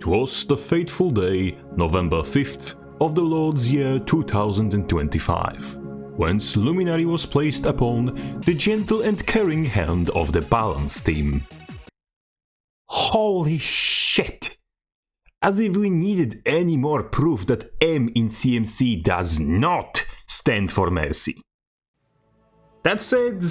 'Twas the fateful day, November 5th, of the Lord's year 2025, whence Luminary was placed upon the gentle and caring hand of the balance team. Holy shit! As if we needed any more proof that M in CMC does not stand for mercy. That said,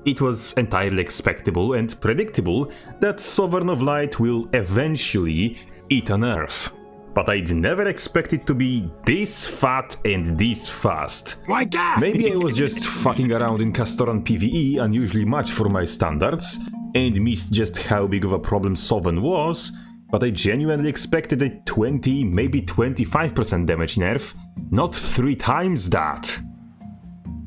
it was entirely expectable and predictable that Sovereign of Light will eventually eat a nerf. But I'd never expect it to be this fat and this fast. Like that! Maybe I was just fucking around in Castoran PvE unusually much for my standards, and missed just how big of a problem Sovereign was, but I genuinely expected a 20, maybe 25% damage nerf, not 3 times that.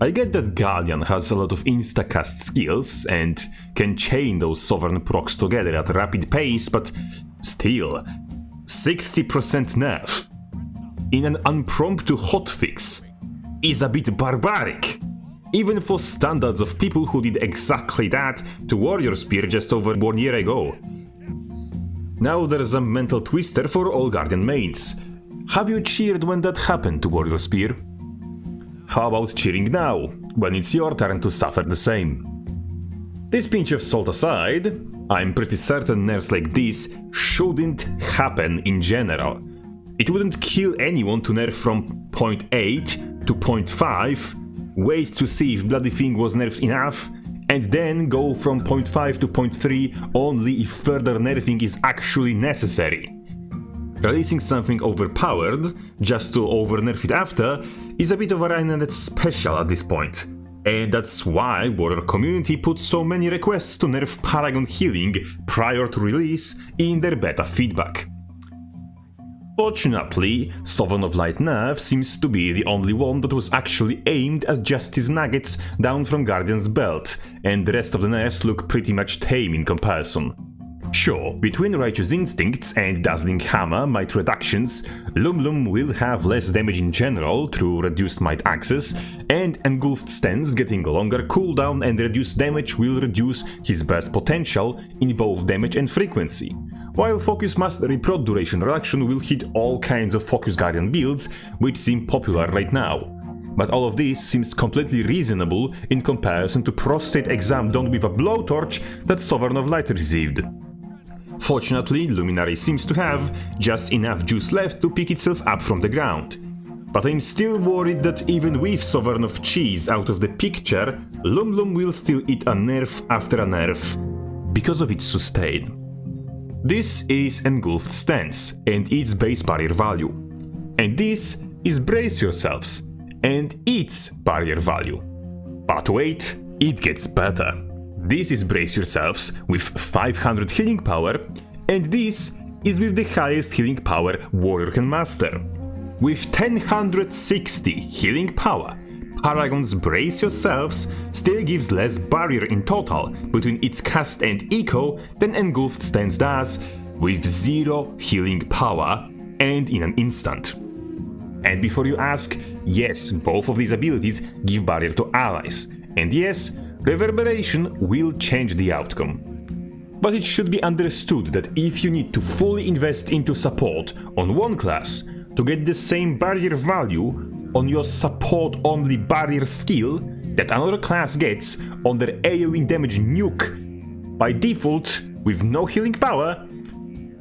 I get that Galleon has a lot of instacast skills and can chain those Sovereign procs together at a rapid pace, but still, 60% nerf in an unpromptu hotfix is a bit barbaric, even for standards of people who did exactly that to Warrior Spear just over 1 year ago. Now there's a mental twister for all Guardian mains. Have you cheered when that happened to Warrior Spear? How about cheering now, when it's your turn to suffer the same? This pinch of salt aside, I'm pretty certain nerfs like this shouldn't happen in general. It wouldn't kill anyone to nerf from 0.8 to 0.5, wait to see if Bloody Thing was nerfed enough, and then go from 0.5 to 0.3 only if further nerfing is actually necessary. Releasing something overpowered, just to over-nerf it after, is a bit of a Rheinland special at this point. And that's why Warrior community put so many requests to nerf Paragon healing prior to release in their beta feedback. Fortunately, Sovereign of Light nerf seems to be the only one that was actually aimed at Justice Nuggets down from Guardian's belt, and the rest of the nerfs look pretty much tame in comparison. Sure, between Righteous Instincts and Dazzling Hammer might reductions, Lum will have less damage in general through reduced might access, and Engulfed Stance getting longer cooldown and reduced damage will reduce his burst potential in both damage and frequency, while Focus Mastery prod duration reduction will hit all kinds of Focus Guardian builds which seem popular right now. But all of this seems completely reasonable in comparison to prostate exam done with a blowtorch that Sovereign of Light received. Fortunately, Luminary seems to have just enough juice left to pick itself up from the ground. But I'm still worried that even with Sovereign of Cheese out of the picture, Lum will still eat a nerf after a nerf because of its sustain. This is Engulfed Stance and its base barrier value. And this is Brace Yourselves and its barrier value. But wait, it gets better. This is Brace Yourselves with 500 healing power, and this is with the highest healing power Warrior can master. With 1060 healing power, Paragon's Brace Yourselves still gives less barrier in total between its cast and eco than Engulfed Stance does, with 0 healing power and in an instant. And before you ask, yes, both of these abilities give barrier to allies, and yes, Reverberation will change the outcome. But it should be understood that if you need to fully invest into support on one class to get the same barrier value on your support-only barrier skill that another class gets on their AoE damage nuke by default with no healing power,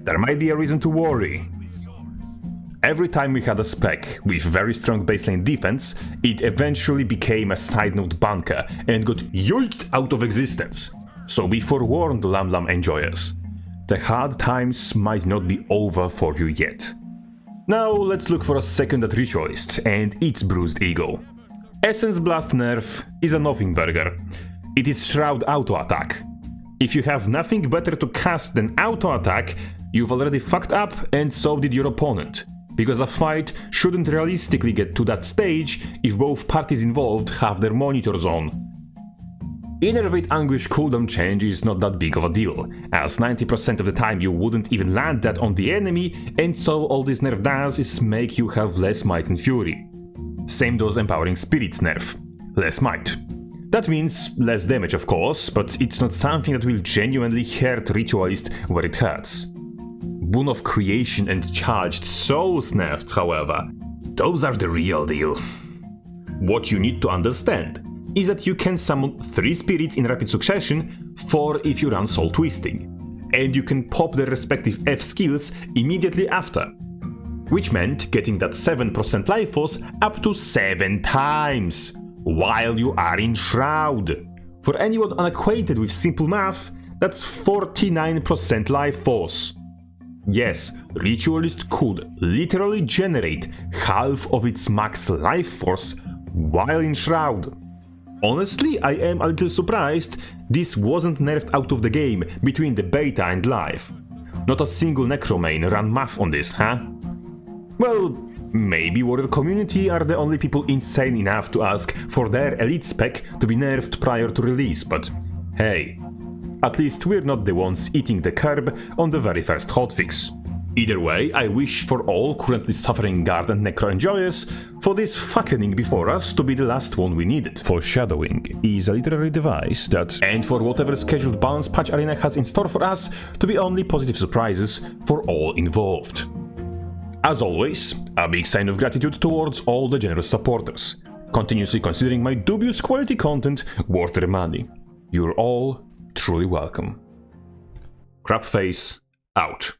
there might be a reason to worry. Every time we had a spec with very strong baseline defense, it eventually became a side note bunker and got yoinked out of existence. So be forewarned, Lam enjoyers. The hard times might not be over for you yet. Now let's look for a second at Ritualist and its bruised ego. Essence Blast nerf is a nothing burger. It is Shroud auto attack. If you have nothing better to cast than auto attack, you've already fucked up and so did your opponent. Because a fight shouldn't realistically get to that stage if both parties involved have their monitors on. Innervate Anguish cooldown change is not that big of a deal, as 90% of the time you wouldn't even land that on the enemy, and so all this nerf does is make you have less might and fury. Same does Empowering Spirits nerf, less might. That means less damage of course, but it's not something that will genuinely hurt Ritualist where it hurts. Boon of Creation and Charged Souls nerfs, however, those are the real deal. What you need to understand is that you can summon 3 spirits in rapid succession, 4 if you run Soul Twisting, and you can pop their respective F skills immediately after, which meant getting that 7% life force up to 7 times, while you are in Shroud. For anyone unacquainted with simple math, that's 49% life force. Yes, Ritualist could literally generate half of its max life force while in Shroud. Honestly, I am a little surprised this wasn't nerfed out of the game between the beta and live. Not a single Necromain ran math on this, huh? Well, maybe Warrior community are the only people insane enough to ask for their elite spec to be nerfed prior to release, but hey, at least we're not the ones eating the curb on the very first hotfix. Either way, I wish for all currently suffering Guard and Necro enjoyers for this fucking before us to be the last one we needed. Foreshadowing is a literary device that, and for whatever scheduled balance patch Arena has in store for us, to be only positive surprises for all involved. As always, a big sign of gratitude towards all the generous supporters, continuously considering my dubious quality content worth their money. You're all truly welcome. Crapface out.